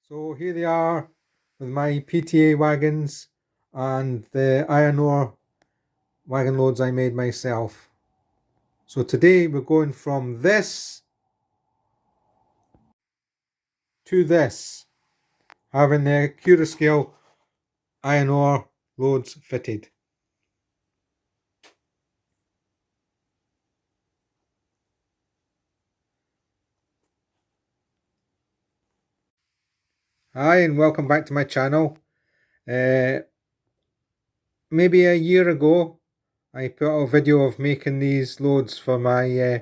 So here they are with my PTA wagons and the iron ore wagon loads I made myself. So today we're going from this to this, having the Accurascale Iron Ore Loads fitted. Hi and welcome back to my channel. Maybe a year ago I put out a video of making these loads for my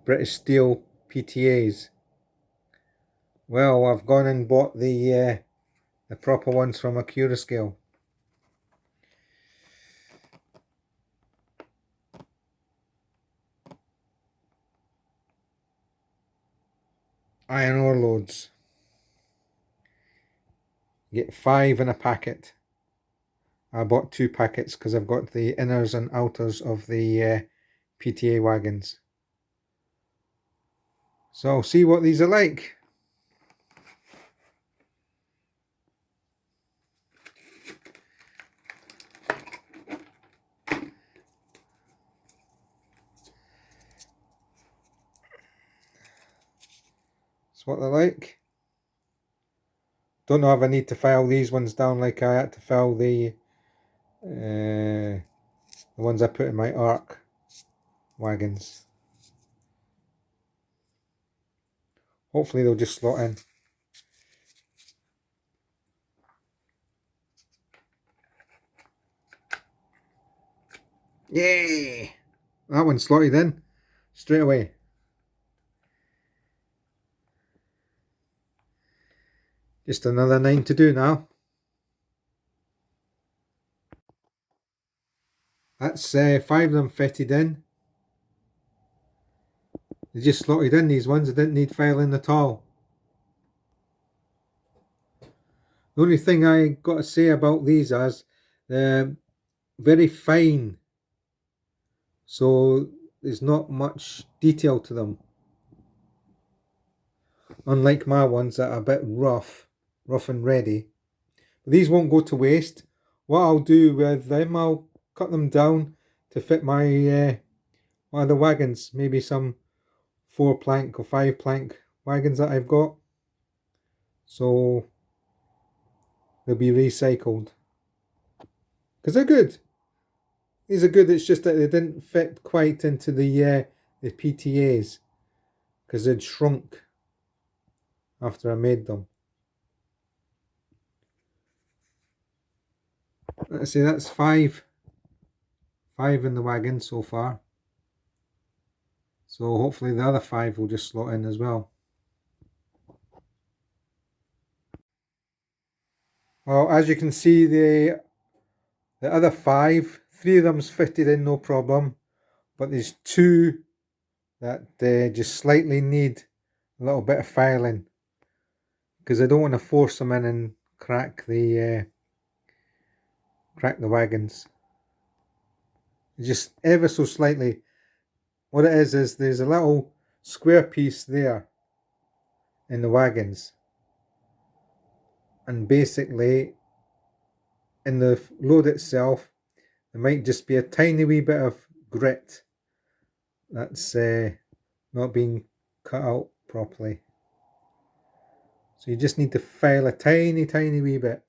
British Steel PTAs. Well, I've gone and bought the proper ones from Accurascale. Iron ore loads. You get 5 in a packet. I bought 2 packets because I've got the inners and outers of the PTA wagons. So see what these are like. That's what they're like. Don't know if I need to file these ones down like I had to file the ones I put in my ARC wagons. Hopefully they'll just slot in. Yay! That one slotted in straight away. Just another 9 to do now. That's 5 of them fitted in. They just slotted in, these ones. I didn't need filing at all. The only thing I got to say about these is they're very fine. So there's not much detail to them. Unlike my ones that are a bit rough and ready. But these won't go to waste. What I'll do with them, I'll cut them down to fit my one of the wagons. Maybe some 4 plank or 5 plank wagons that I've got. So they'll be recycled. Because they're good. These are good, it's just that they didn't fit quite into the PTAs. Because they'd shrunk after I made them. Let's see, that's 5 in the wagon so far. So hopefully the other 5 will just slot in as well. Well, as you can see, the other 5, 3 of them's fitted in no problem, but there's 2 that just slightly need a little bit of filing, because I don't want to force them in and crack the wagons. Just ever so slightly. What it is there's a little square piece there in the wagons, and basically in the load itself there might just be a tiny wee bit of grit that's not being cut out properly. So you just need to file a tiny wee bit,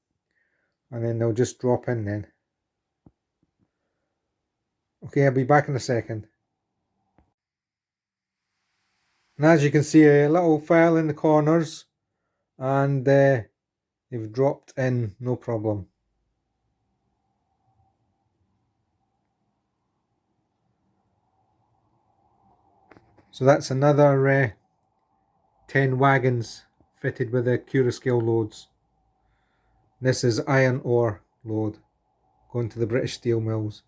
and then they'll just drop in then. Okay, I'll be back in a second. And as you can see, a little file in the corners, and they've dropped in no problem. So that's another 10 wagons fitted with the Accurascale loads. This is iron ore load going to the British steel mills.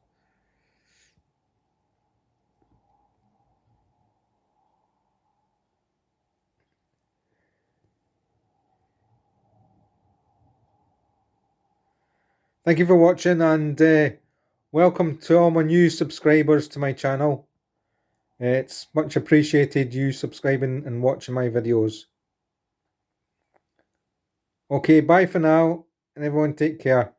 Thank you for watching, and welcome to all my new subscribers to my channel. It's much appreciated you subscribing and watching my videos. Okay, bye for now, and everyone take care.